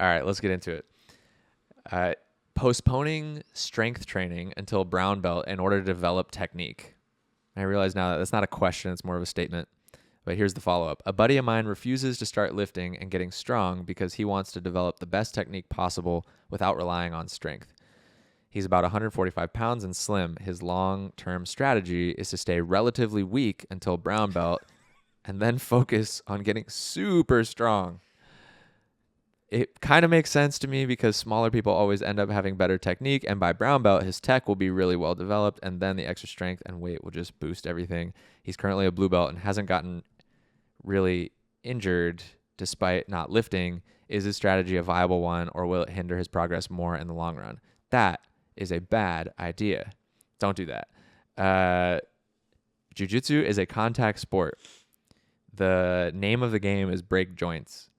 right, let's get into it. Postponing strength training until brown belt in order to develop technique. I realize now that that's not a question, it's more of a statement. But here's the follow-up. A buddy of mine refuses to start lifting and getting strong because he wants to develop the best technique possible without relying on strength. He's about 145 pounds and slim. His long-term strategy is to stay relatively weak until brown belt and then focus on getting super strong. It kind of makes sense to me because smaller people always end up having better technique, and by brown belt, his tech will be really well developed, and then the extra strength and weight will just boost everything. He's currently a blue belt and hasn't gotten really injured despite not lifting. Is his strategy a viable one, or will it hinder his progress more in the long run? That is a bad idea. Don't do that. Jiu-jitsu is a contact sport. The name of the game is break joints.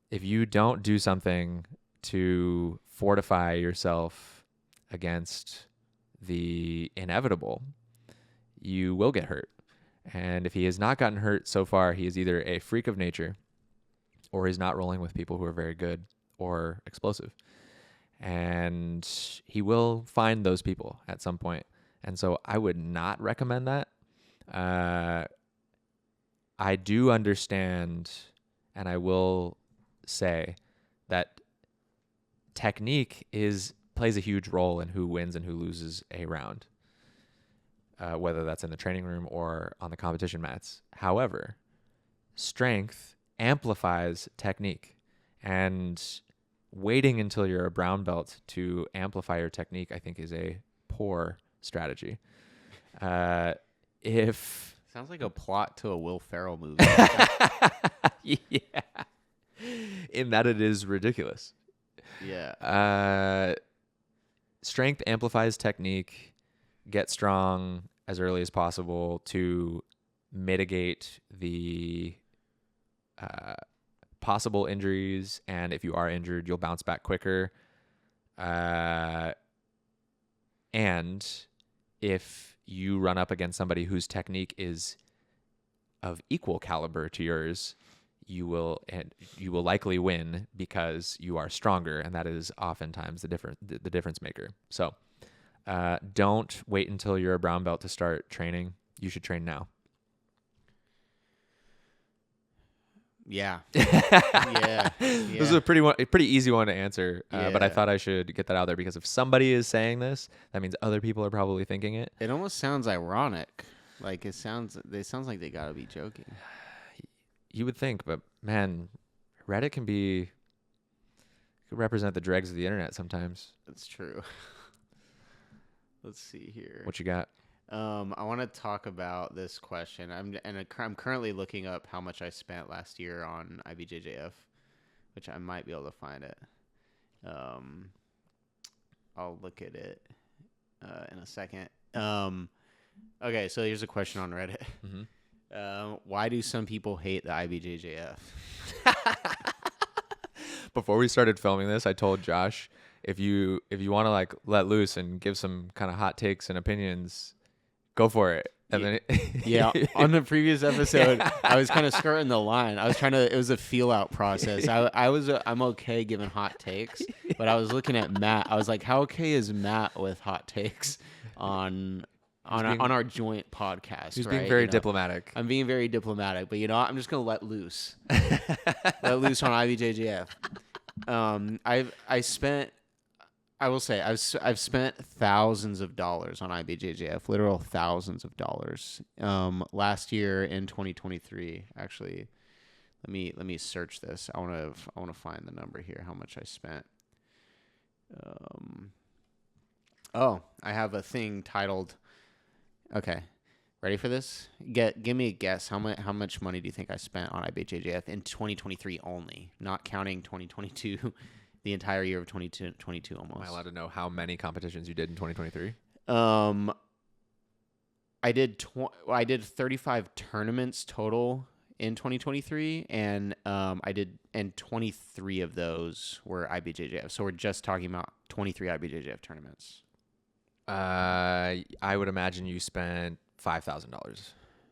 If you don't do something to fortify yourself against the inevitable, you will get hurt. And if he has not gotten hurt so far, he is either a freak of nature or he's not rolling with people who are very good or explosive. And he will find those people at some point. And so I would not recommend that. I do understand, and I will say that technique plays a huge role in who wins and who loses a round, whether that's in the training room or on the competition mats. However, strength amplifies technique, and waiting until you're a brown belt to amplify your technique, I think, is a poor strategy. Sounds like a plot to a Will Ferrell movie. Yeah. In that it is ridiculous. Yeah. Strength amplifies technique. Get strong as early as possible to mitigate the possible injuries. And if you are injured, you'll bounce back quicker. And if you run up against somebody whose technique is of equal caliber to yours, you will likely win because you are stronger, and that is oftentimes the difference maker. So don't wait until you're a brown belt to start training. You should train now. Yeah. Yeah. This is a pretty easy one to answer, but I thought I should get that out there because if somebody is saying this, that means other people are probably thinking it. It almost sounds ironic. Like it sounds like they gotta be joking. You would think, but man, Reddit could represent the dregs of the internet sometimes. That's true. Let's see here. What you got? I want to talk about this question. I'm currently looking up how much I spent last year on IBJJF, which I might be able to find it. I'll look at it in a second. Okay, so here's a question on Reddit. Mm-hmm. Why do some people hate the IBJJF? Before we started filming this, I told Josh, if you want to like let loose and give some kind of hot takes and opinions, go for it. And then on the previous episode, I was kind of skirting the line. It was a feel out process. I'm okay giving hot takes, but I was looking at Matt. I was like, how okay is Matt with hot takes on our joint podcast? He's being very diplomatic. I'm being very diplomatic, but I'm just gonna let loose. Let loose on IBJJF. I've spent thousands of dollars on IBJJF, literal thousands of dollars. Last year in 2023, actually, let me search this. I want to find the number here. How much I spent? I have a thing titled. Okay, ready for this? Give me a guess. How much money do you think I spent on IBJJF in 2023 only, not counting 2022, the entire year of 2022 almost? Am I allowed to know how many competitions you did in 2023? I did 35 tournaments total in 2023, and 23 of those were IBJJF. So we're just talking about 23 IBJJF tournaments. I would imagine you spent $5,000.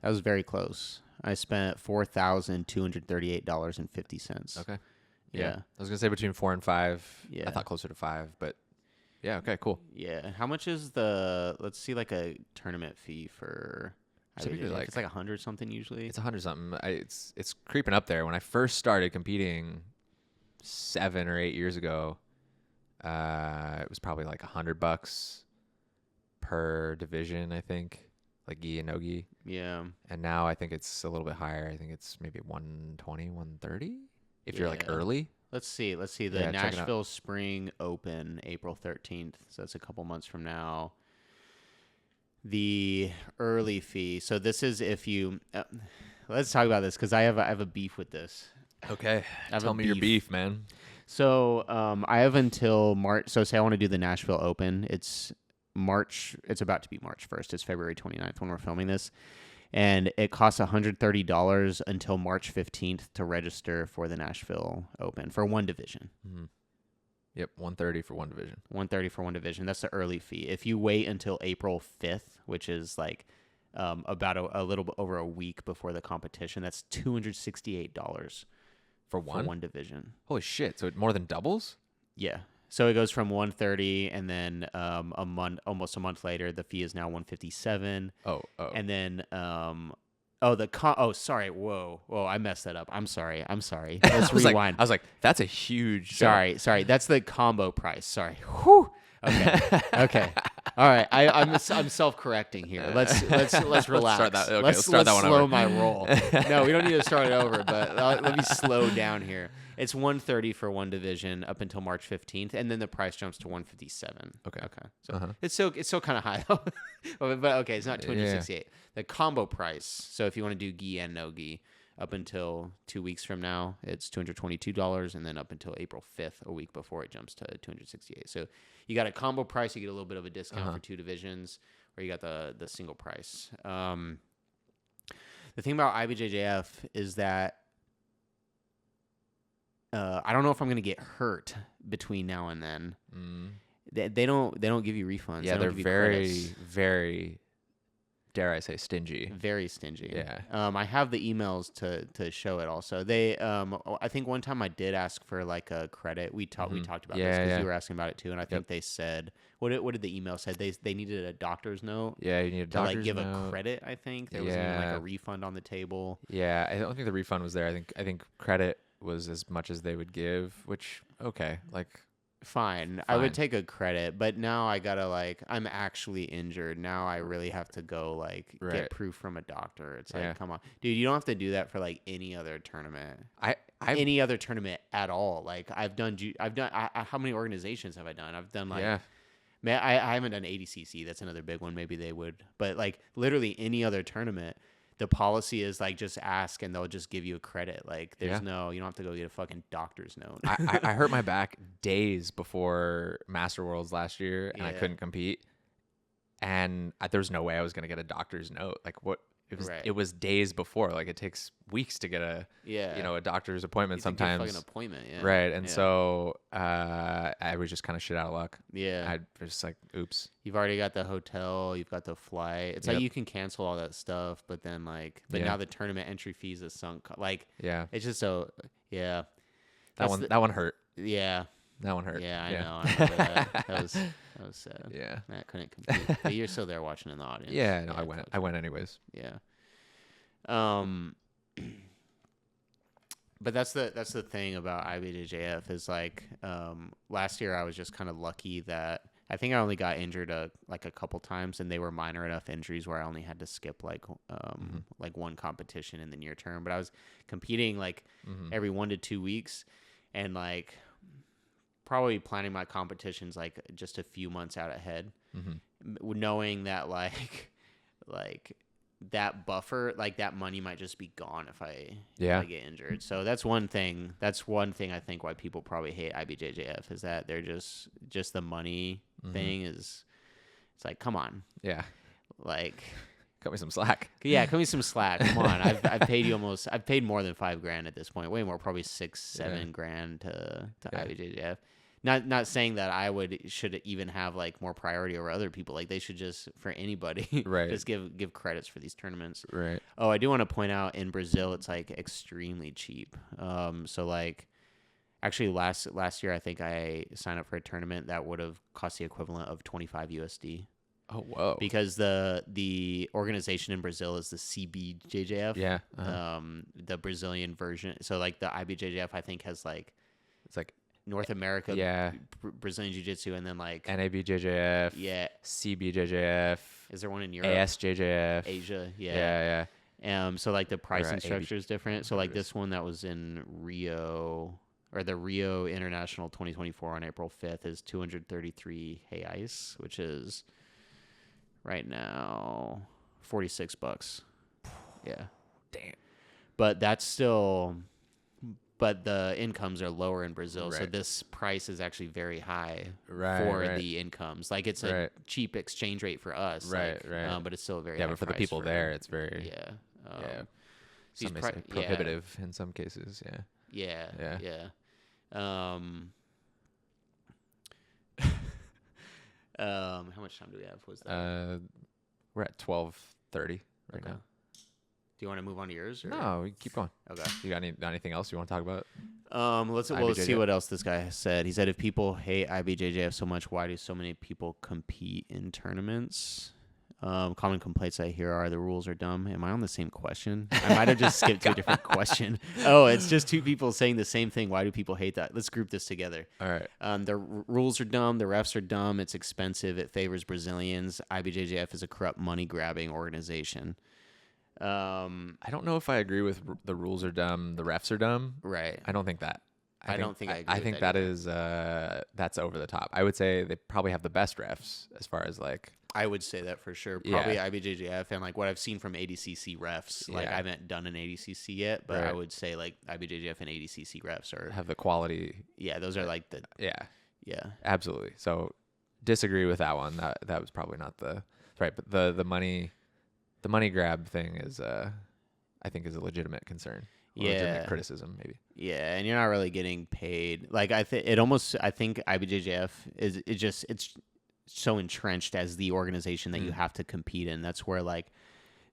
That was very close. I spent $4,238.50. Okay. Yeah. I was gonna say between 4 and 5. Yeah. I thought closer to 5, but yeah. Okay. Cool. Yeah. How much is let's see, like a tournament fee for Typically, IBJJF? like It's like 100 something usually. it's 100 something. It's creeping up there. When I first started competing 7 or 8 years ago, it was probably like $100 per division, I think, like gi and no gi. Yeah. And now I think it's a little bit higher. I think it's maybe 120, 130 if you're like Yeah. early. Let's see. The Yeah, check it out. Nashville Spring Open, April 13th. So that's a couple months from now. The early fee. So this is if you. Let's talk about this because I have a beef with this. Okay. have Tell a me your beef. beef, man. So I have until March. So say I want to do the Nashville Open. It's March. It's about to be March 1st. It's February 29th when we're filming this. And it costs $130 until March 15th to register for the Nashville Open for one division. Mm-hmm. Yep, 130 for one division. 130 for one division. That's the early fee. If you wait until April 5th, which is like about a little bit over a week before the competition, that's $268 For one division. Holy shit! So it more than doubles. Yeah. So it goes from 130, and then almost a month later, the fee is now 157. Oh. And then sorry, whoa, I messed that up. I'm sorry. Let's rewind. I was like, that's a huge. Sorry. That's the combo price. Sorry. Whew. Okay. All right. I'm self-correcting here. Let's relax. Let's start that one slow over. my roll. No, we don't need to start it over, but let me slow down here. It's 130 for one division up until March 15th, and then the price jumps to 157. Okay. So it's still kind of high though. but okay, it's not 268. The combo price. So if you want to do gi and no gi, up until 2 weeks from now, it's $222, and then up until April 5th, a week before, it jumps to $268. So you got a combo price, you get a little bit of a discount for two divisions, or you got the single price. The thing about IBJJF is that I don't know if I'm gonna get hurt between now and then. They don't give you refunds. Yeah, they they're give you very, credits. very, dare I say, stingy. Very stingy. Yeah. I have the emails to show it also. They I think one time I did ask for like a credit. We talked about this because you were asking about it too, and I think they said what did the email say? They needed a doctor's note. Yeah, you need a to doctor's like give note. a credit. I think there wasn't even like a refund on the table. Yeah, I don't think the refund was there. I think credit was as much as they would give, which okay, like fine. I would take a credit, but now I gotta like I'm actually injured. Now I really have to go like get proof from a doctor. It's like come on, dude, you don't have to do that for like any other tournament. Any other tournament at all. Like I've done how many organizations have I done? I've done like man, I haven't done ADCC. That's another big one. Maybe they would, but like literally any other tournament. The policy is like just ask and they'll just give you a credit. Like there's you don't have to go get a fucking doctor's note. I hurt my back days before Master Worlds last year and I couldn't compete. And there was no way I was going to get a doctor's note. Like what it was days before. Like it takes weeks to get a a doctor's appointment sometimes. Fucking appointment, Right. And so I was just kind of shit out of luck. Yeah. I was just like, oops. You've already got the hotel, you've got the flight. It's like you can cancel all that stuff, but then like now the tournament entry fees is sunk. Like it's just so That one hurt. Yeah. That one hurt. Yeah, I know. I remember that. That was sad. Yeah. Matt couldn't compete. But you're still there watching in the audience. Yeah, no, I went anyways. Yeah. But that's the thing about IBJJF is like last year I was just kind of lucky that I think I only got injured a couple times and they were minor enough injuries where I only had to skip like one competition in the near term. But I was competing like every 1 to 2 weeks and like probably planning my competitions like just a few months out ahead, knowing that like that buffer, like that money might just be gone if I get injured. So that's one thing. That's one thing I think why people probably hate IBJJF is that they're just the money thing is. It's like, come on, like. Cut me some slack. Yeah, cut me some slack. Come on, I've paid you almost. I've paid more than $5,000 at this point. Way more, probably $6-7 to IBJJF. Not saying that I should even have like more priority over other people. Like they should just for anybody just give credits for these tournaments. Right. Oh, I do want to point out in Brazil it's like extremely cheap. So like Actually, last year I think I signed up for a tournament that would have cost the equivalent of 25 USD. Oh, whoa. Because the organization in Brazil is the CBJJF. Yeah. The Brazilian version. So like the IBJJF I think has like It's like North America, yeah, Brazilian Jiu-Jitsu, and then like NABJJF, yeah. CBJJF, Is there one in Europe? ASJJF, Asia, yeah. So like the pricing AB structure is different. So like whatever it is. this one that was in Rio, or the Rio International 2024 on April 5th, is 233 reais, which is right now $46. Yeah. Damn. But that's still, but the incomes are lower in Brazil, so Right. this price is actually very high Right, for right. the incomes. Like it's a Right. cheap exchange rate for us, Right, like, right. But it's still a very Yeah, high but for the price people for there, it's very yeah. yeah. these Some may pri- say prohibitive in some cases. Yeah. Yeah. How much time do we have? Was that? We're at 12:30 right Okay. now. Do you want to move on to yours? Or? No, we keep going. Okay. You got anything else you want to talk about? Let's see IBJJF? what else this guy said. He said, if people hate IBJJF so much, why do so many people compete in tournaments? Common complaints I hear are the rules are dumb. Am I on the same question? I might have just skipped to a different question. Oh, it's just two people saying the same thing. Why do people hate that? Let's group this together. All right. The rules are dumb. The refs are dumb. It's expensive. It favors Brazilians. IBJJF is a corrupt money grabbing organization. I don't know if I agree with the rules are dumb, the refs are dumb. Right. I don't think that. I don't think I agree I with think that that is that's over the top. I would say they probably have the best refs as far as like I would say that for sure. Yeah. Probably IBJJF and like what I've seen from ADCC refs. Like Yeah. I haven't done an ADCC yet, but I Right. would say like IBJJF and ADCC refs are have the quality. yeah, those are like the Yeah, absolutely. So disagree with that one. That was probably not the right, but the money grab thing is I think is a legitimate concern. Legitimate criticism maybe. Yeah, and you're not really getting paid. Like I think IBJJF it's so entrenched as the organization that you have to compete in. That's where like,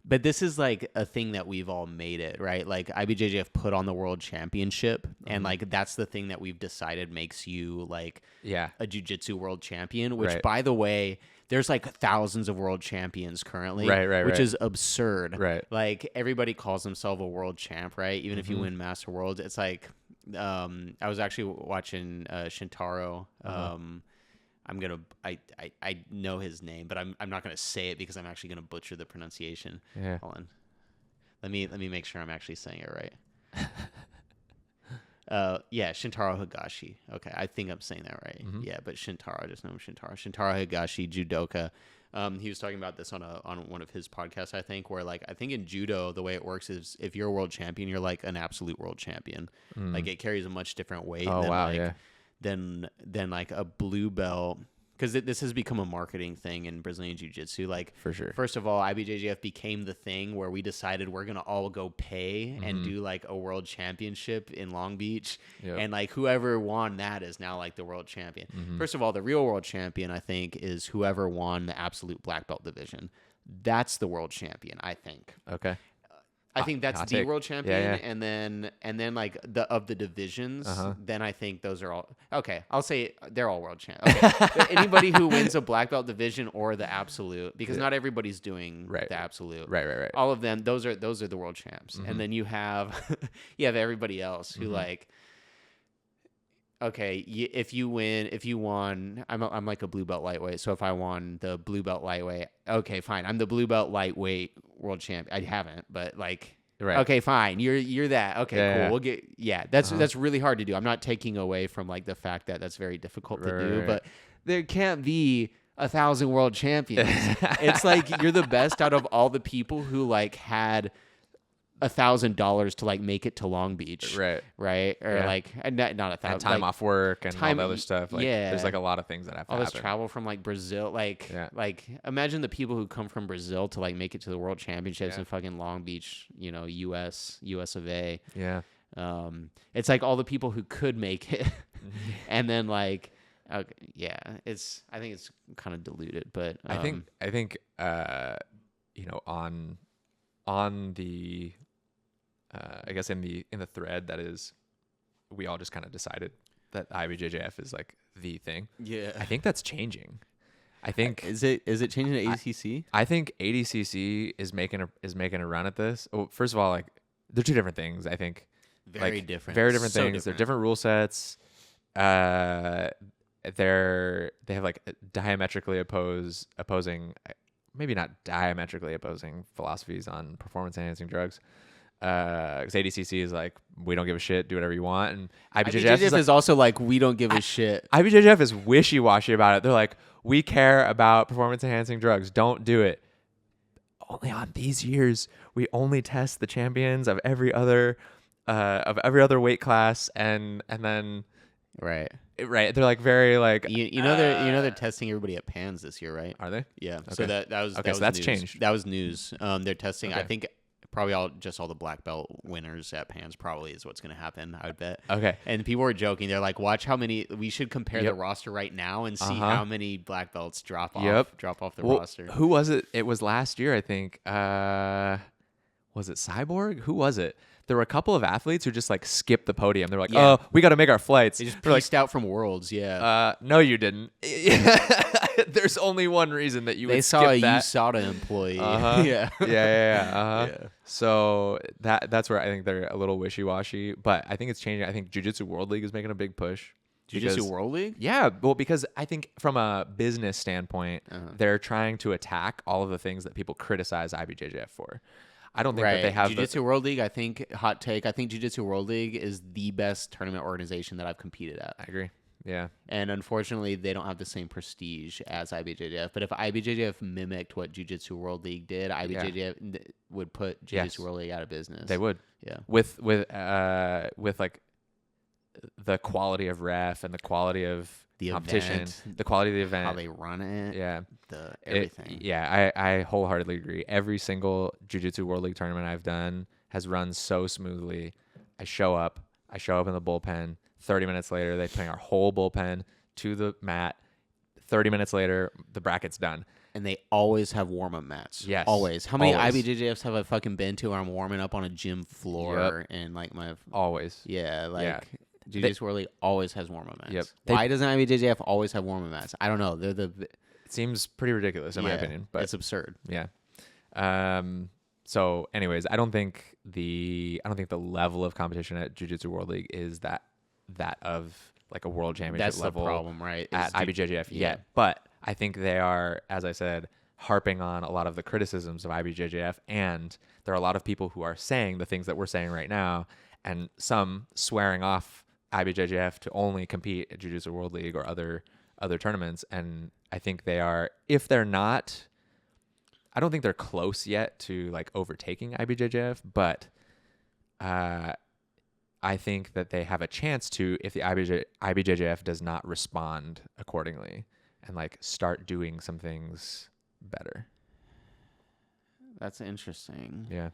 but this is like a thing that we've all made it, right? Like IBJJF put on the world championship, and like that's the thing that we've decided makes you like a jiu-jitsu world champion. Which, Right. by the way, there's like thousands of world champions currently, Right, which right. is absurd. Right. Like everybody calls themselves a world champ, right? Even if you win Master Worlds, it's like I was actually watching Shintaro. I know his name, but I'm not gonna say it because I'm actually gonna butcher the pronunciation. Yeah. Hold on. Let me make sure I'm actually saying it right. Shintaro Higashi. Okay, I think I'm saying that right. Mhm. Yeah, but Shintaro, I just know him Shintaro. Shintaro Higashi, judoka. He was talking about this on one of his podcasts, I think, where like I think in judo the way it works is if you're a world champion, you're like an absolute world champion. Like it carries a much different weight. Oh than wow, like, yeah. than like a blue belt, because this has become a marketing thing in Brazilian Jiu-Jitsu. Like For sure. First of all, IBJJF became the thing where we decided we're gonna all go pay and do like a world championship in Long Beach, Yep. and like whoever won that is now like the world champion. First of all, the real world champion I think is whoever won the absolute black belt division. That's the world champion, I think. Okay. I think that's hot the take. world champion, Yeah. and then like of the divisions, then I think those are all okay. I'll say they're all world champ. Okay. But anybody who wins a black belt division or the absolute, because not everybody's doing Right. the absolute. Right. All of them, those are the world champs, and then you have everybody else who like. Okay, if you won, I'm like a blue belt lightweight. So if I won the blue belt lightweight, okay, fine. I'm the blue belt lightweight world champion. I haven't, but like, Right. okay, fine. You're that. Okay, Yeah, cool. yeah. We'll get that's really hard to do. I'm not taking away from like the fact that that's very difficult to do, Right. but there can't be 1,000 world champions. It's like you're the best out of all the people who like had $1,000 to like make it to Long Beach, Right. right? Or Yeah. like not And 1,000 time like, off work and all time- the other stuff. Like, yeah. There's like a lot of things that have to all this happen. travel from like Brazil, like Yeah. like imagine the people who come from Brazil to like make it to the World Championships Yeah. in fucking Long Beach, US of A. Yeah. It's like all the people who could make it, and then like, okay, I think it's kind of diluted, but I think on the I guess in the thread that is we all just kind of decided that IBJJF is like the thing. Yeah. I think that's changing. I think Is it changing to ADCC? I think ADCC is making a run at this. Oh, first of all, like they're two different things. I think Very different. very different So things. They're different rule sets. They have like diametrically opposing, maybe not diametrically opposing philosophies on performance enhancing drugs. Because ADCC is like, we don't give a shit, do whatever you want, and IBJJF is also like, we don't give a shit. IBJJF is wishy-washy about it. They're like, we care about performance enhancing drugs, don't do it. Only on these years, we only test the champions of every other weight class, and then Right. they're like very like they're testing everybody at Pans this year, right? Are they? Yeah. Okay. So that was okay. That So was that's news. changed. That was news. They're testing. Okay. I think probably all the black belt winners at Pans probably is what's going to happen. I would bet. Okay. And people were joking. They're like, watch how many. We should compare the roster right now and see how many black belts drop off the roster. Who was it? It was last year, I think. Was it Cyborg? Who was it? There were a couple of athletes who just like skipped the podium. They're like, oh, we got to make our flights. They just They're pieced out from Worlds. Yeah. No, you didn't. There's only one reason that you they would saw skip a that. USADA employee. Yeah. Yeah. Yeah. So that's where I think they're a little wishy-washy, but I think it's changing. I think Jiu-Jitsu World League is making a big push. Jiu-Jitsu World League? Yeah, well, because I think from a business standpoint, they're trying to attack all of the things that people criticize IBJJF for. I don't think that they have Jiu-Jitsu World League. I think hot take. I think Jiu-Jitsu World League is the best tournament organization that I've competed at. I agree. Yeah. And unfortunately, they don't have the same prestige as IBJJF. But if IBJJF mimicked what Jiu-Jitsu World League did, IBJJF would put Jiu-Jitsu World League out of business. They would. Yeah. With like the quality of ref and the quality of the competition, event, the quality of the event, how they run it, yeah, everything. I wholeheartedly agree. Every single Jiu-Jitsu World League tournament I've done has run so smoothly. I show up in the bullpen. 30 minutes later, they bring our whole bullpen to the mat. 30 minutes later, the bracket's done. And they always have warm-up mats. Yes. Always. How many Always. IBJJFs have I fucking been to where I'm warming up on a gym floor and like my... Always. Yeah, like... Jiu-Jitsu World League always has warm-up mats. Yep. Why doesn't IBJJF always have warm-up mats? I don't know. It seems pretty ridiculous in my opinion, but it's absurd. Yeah. So, anyways, I don't think the level of competition at Jiu-Jitsu World League is that of like a world championship level. That's the problem, right? At IBJJF yet, but I think they are, as I said, harping on a lot of the criticisms of IBJJF, and there are a lot of people who are saying the things that we're saying right now, and some swearing off IBJJF to only compete at Jiu-Jitsu World League or other tournaments. And I think they are, if they're not, I don't think they're close yet to like overtaking IBJJF, but I think that they have a chance to if the IBJJF does not respond accordingly and like start doing some things better. That's interesting. Yeah.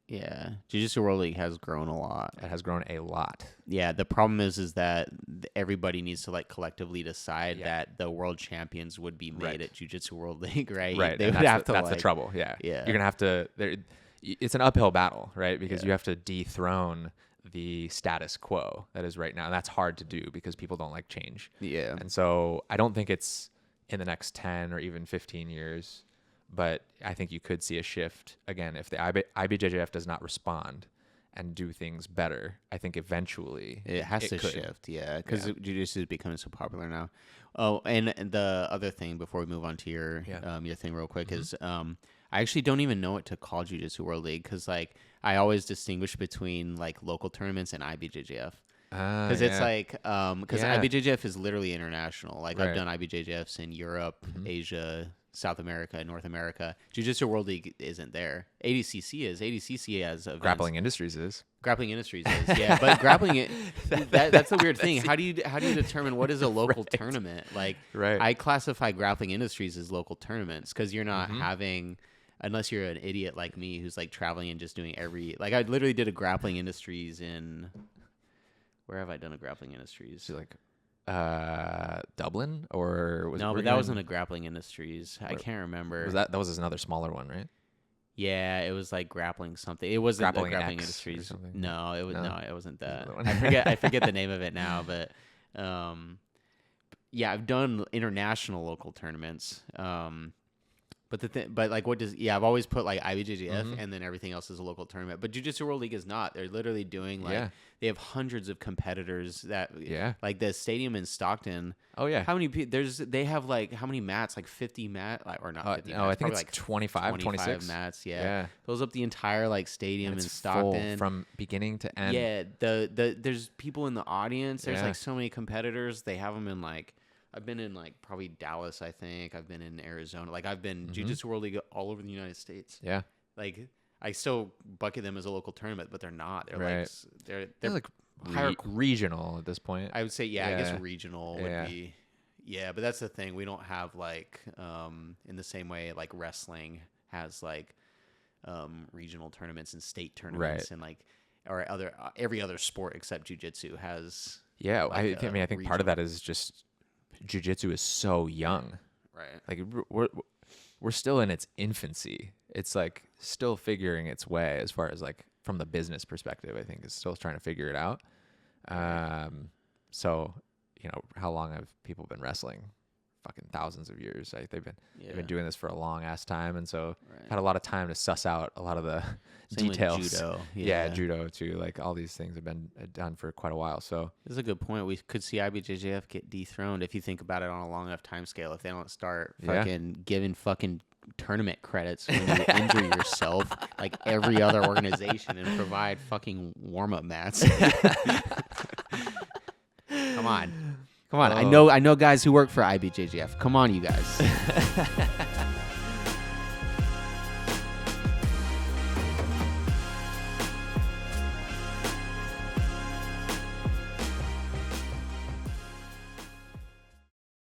Yeah. Jiu-Jitsu World League has grown a lot. It has grown a lot. Yeah. The problem is that everybody needs to like collectively decide that the world champions would be made at Jiu-Jitsu World League, right? Right. They would that's have to. That's the trouble. Yeah. Yeah. You're gonna have to. It's an uphill battle, right? Because you have to dethrone the status quo that is right now. And that's hard to do because people don't like change. Yeah. And so I don't think it's in the next 10 or even 15 years. But I think you could see a shift again if the IBJJF does not respond and do things better. I think eventually it has to could. shift, because jiu-jitsu is becoming so popular now. Oh, and the other thing before we move on to your thing real quick is I actually don't even know what to call Jiu-Jitsu World League because like I always distinguish between like local tournaments and IBJJF. Because it's like, because IBJJF is literally international. Like I've done IBJJFs in Europe, Asia, South America, North America. Jiu-Jitsu World League isn't there. ADCC is. ADCC has events. Grappling Industries is. Grappling Industries is, yeah. But grappling that's the weird thing. How do you determine what is a local tournament? Like, I classify Grappling Industries as local tournaments because you're not having, unless you're an idiot like me who's like traveling and just doing like I literally did a Grappling Industries in. Where have I done a Grappling Industries? So like Dublin or was no, but that wasn't a Grappling Industries. I can't remember. That was another smaller one, right? Yeah, it was like grappling something. It wasn't Grappling the grappling X or industries. something? No, it was No? no, it wasn't That's that. another one. I forget the name of it now, but yeah, I've done international local tournaments. But like, what does? Yeah, I've always put like IBJJF, and then everything else is a local tournament. But Jiu-Jitsu World League is not. They're literally doing like Yeah. they have hundreds of competitors that like the stadium in Stockton. Oh yeah. How many people? They have like how many mats? Like 50 or not 50? No, mats, I think probably it's like 25, 26 mats. Yeah. Fills up the entire like stadium And in it's full Stockton from beginning to end. Yeah, the there's people in the audience. There's Yeah. like so many competitors. They have them in like I've been in like probably Dallas. I think I've been in Arizona. Like I've been Jiu-Jitsu World League all over the United States. Yeah. Like I still bucket them as a local tournament, but they're not. They're Right. like They're like regional at this point. I would say I Yeah. guess regional would be. Yeah, but that's the thing. We don't have like in the same way like wrestling has like regional tournaments and state tournaments and like or other every other sport except jiu-jitsu has Yeah, like I think part of that is just jiu-jitsu is so young. right. Like we're still in its infancy. It's like still figuring its way as far as like from the business perspective. I think is still trying to figure it out. So you know, how long have people been wrestling? Fucking thousands of years. Like they've been doing this for a long ass time, and so had a lot of time to suss out a lot of the Same details. with judo. Yeah, judo too. Like all these things have been done for quite a while. So This is a good point. We could see IBJJF get dethroned if you think about it on a long enough time scale. If they don't start fucking giving fucking tournament credits when you injure yourself like every other organization and provide fucking warm-up mats. Come on. I know guys who work for IBJJF. Come on, you guys.